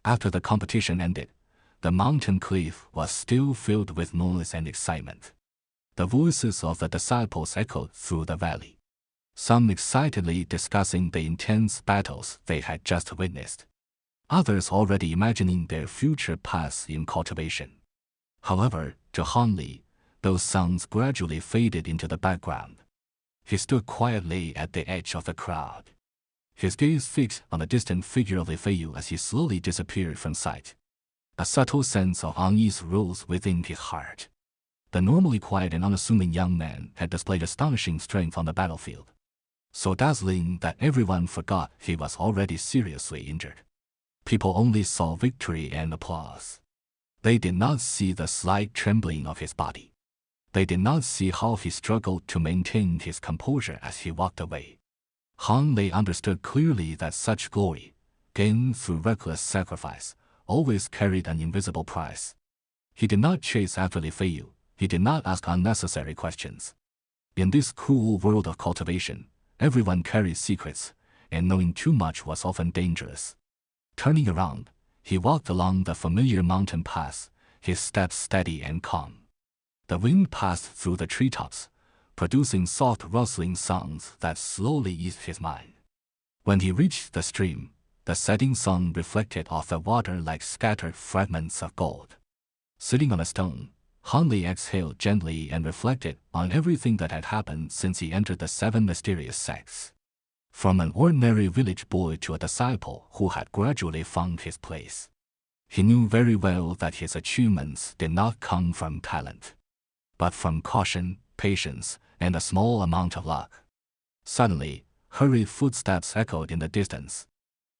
After the competition ended, the mountain cliff was still filled with noise and excitement. The voices of the disciples echoed through the valley, some excitedly discussing the intense battles they had just witnessed, others already imagining their future paths in cultivation. However, to Han Li, those sounds gradually faded into the background. He stood quietly at the edge of the crowd, his gaze fixed on the distant figure of Li Feiyu as he slowly disappeared from sight. A subtle sense of unease rose within his heart. The normally quiet and unassuming young man had displayed astonishing strength on the battlefield, so dazzling that everyone forgot he was already seriously injured. People only saw victory and applause. They did not see the slight trembling of his body. They did not see how he struggled to maintain his composure as he walked away. Han Li understood clearly that such glory, gained through reckless sacrifice, always carried an invisible price. He did not chase after Li Feiyu. He did not ask unnecessary questions. In this cruel world of cultivation, everyone carries secrets, and knowing too much was often dangerous. Turning around, he walked along the familiar mountain path, his steps steady and calm. The wind passed through the treetops, producing soft rustling sounds that slowly eased his mind. When he reached the stream, the setting sun reflected off the water like scattered fragments of gold. Sitting on a stone, Han Li exhaled gently and reflected on everything that had happened since he entered the 7 mysterious sects. From an ordinary village boy to a disciple who had gradually found his place, he knew very well that his achievements did not come from talent, but from caution, patience, and a small amount of luck. Suddenly, hurried footsteps echoed in the distance.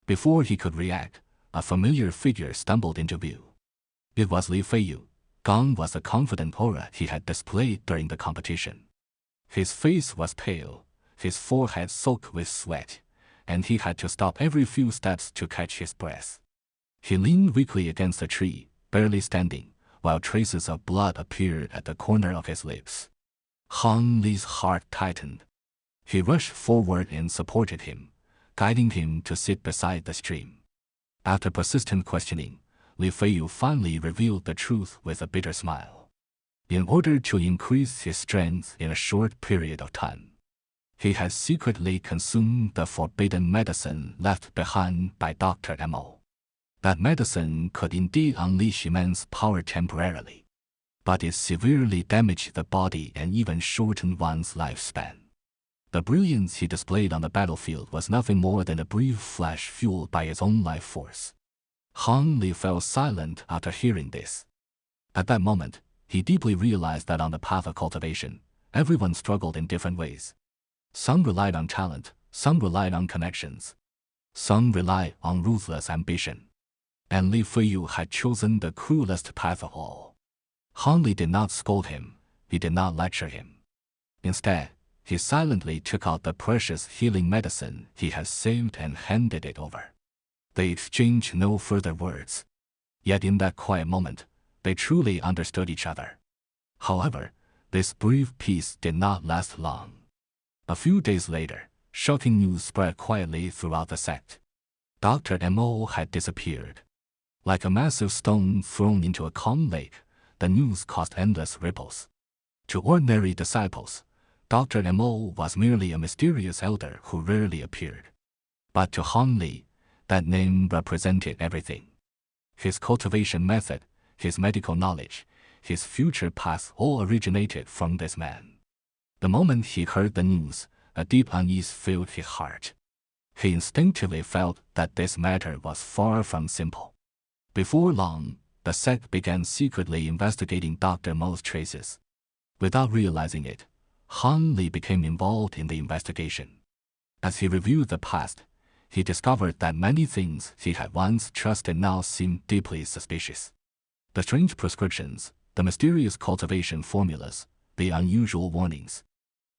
Before he could react, a familiar figure stumbled into view. It was Li Feiyu. Gone was the confident aura he had displayed during the competition. His face was pale, his forehead soaked with sweat, and he had to stop every few steps to catch his breath. He leaned weakly against a tree, barely standing, while traces of blood appeared at the corner of his lips. Han Li's heart tightened. He rushed forward and supported him, guiding him to sit beside the stream. After persistent questioning, Li Feiyu finally revealed the truth with a bitter smile. In order to increase his strength in a short period of time, he had secretly consumed the forbidden medicine left behind by Dr. Mo. That medicine could indeed unleash immense power temporarily, but it severely damaged the body and even shortened one's lifespan. The brilliance he displayed on the battlefield was nothing more than a brief flash fueled by his own life force. Han Li fell silent after hearing this. At that moment, he deeply realized that on the path of cultivation, everyone struggled in different ways. Some relied on talent, some relied on connections, some relied on ruthless ambition. And Li Feiyu had chosen the cruelest path of all. Han Li did not scold him, he did not lecture him. Instead, he silently took out the precious healing medicine he had saved and handed it over. They exchanged no further words. Yet in that quiet moment, they truly understood each other. However, this brief peace did not last long. A few days later, shocking news spread quietly throughout the sect. Dr. Mo had disappeared. Like a massive stone thrown into a calm lake, the news caused endless ripples. To ordinary disciples, Dr. Mo was merely a mysterious elder who rarely appeared. But to Han Li, that name represented everything. His cultivation method, his medical knowledge, his future path all originated from this man. The moment he heard the news, a deep unease filled his heart. He instinctively felt that this matter was far from simple. Before long, the sect began secretly investigating Dr. Mo's traces. Without realizing it, Han Li became involved in the investigation. As he reviewed the past, he discovered that many things he had once trusted now seemed deeply suspicious. The strange prescriptions, the mysterious cultivation formulas, the unusual warnings.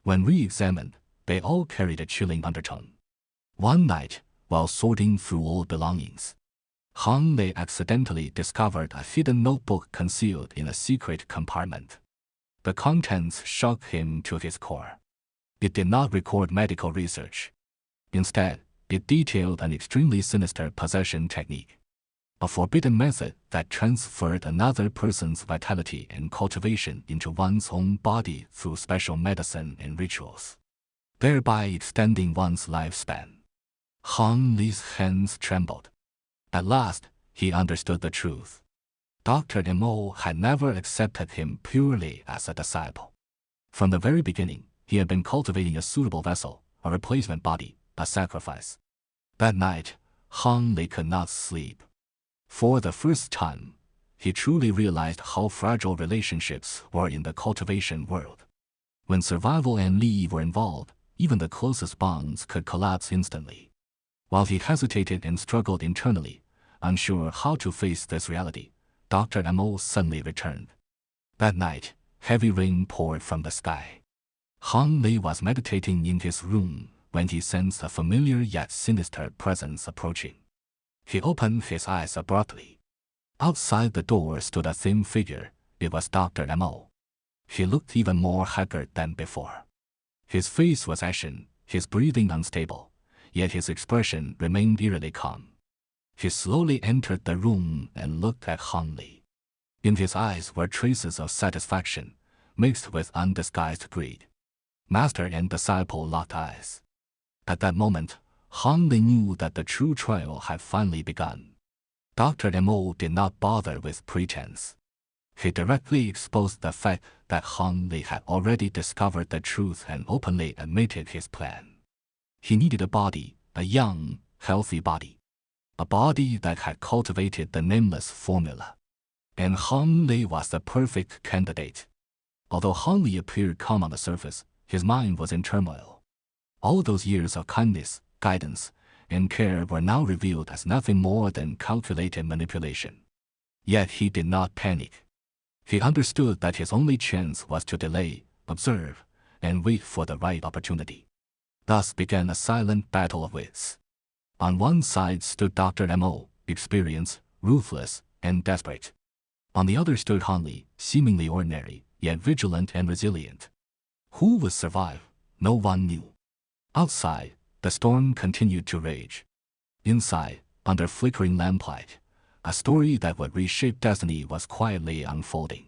When re-examined, they all carried a chilling undertone. One night, while sorting through old belongings, Han Li accidentally discovered a hidden notebook concealed in a secret compartment. The contents shocked him to his core. It did not record medical research. Instead, it detailed an extremely sinister possession technique. a forbidden method that transferred another person's vitality and cultivation into one's own body through special medicine and rituals, thereby extending one's lifespan. Han Li's hands trembled. At last, he understood the truth. Dr. Mo had never accepted him purely as a disciple. From the very beginning, he had been cultivating a suitable vessel, a replacement body, a sacrifice. That night, Han Li could not sleep. For the first time, he truly realized how fragile relationships were in the cultivation world. When survival and Li were involved, even the closest bonds could collapse instantly. While he hesitated and struggled internally, unsure how to face this reality, Dr. Mo suddenly returned. That night, heavy rain poured from the sky. Han Li was meditating in his room when he sensed a familiar yet sinister presence approaching. He opened his eyes abruptly. Outside the door stood a thin figure. It was Dr. Mo. He looked even more haggard than before. His face was ashen, his breathing unstable, yet his expression remained eerily calm. He slowly entered the room and looked at Han Li. In his eyes were traces of satisfaction, mixed with undisguised greed. Master and disciple locked eyes. At that moment, Han Li knew that the true trial had finally begun. Dr. Mo did not bother with pretense. He directly exposed the fact that Han Li had already discovered the truth and openly admitted his plan. He needed a body, a young, healthy body. A body that had cultivated the nameless formula. And Han Li was the perfect candidate. Although Han Li appeared calm on the surface, his mind was in turmoil. All those years of kindness, guidance, and care were now revealed as nothing more than calculated manipulation. Yet he did not panic. He understood that his only chance was to delay, observe, and wait for the right opportunity. Thus began a silent battle of wits. On one side stood Dr. Mo, experienced, ruthless, and desperate. On the other stood Han Li, seemingly ordinary, yet vigilant and resilient. Who would survive? No one knew. Outside, the storm continued to rage. Inside, under flickering lamplight, a story that would reshape destiny was quietly unfolding.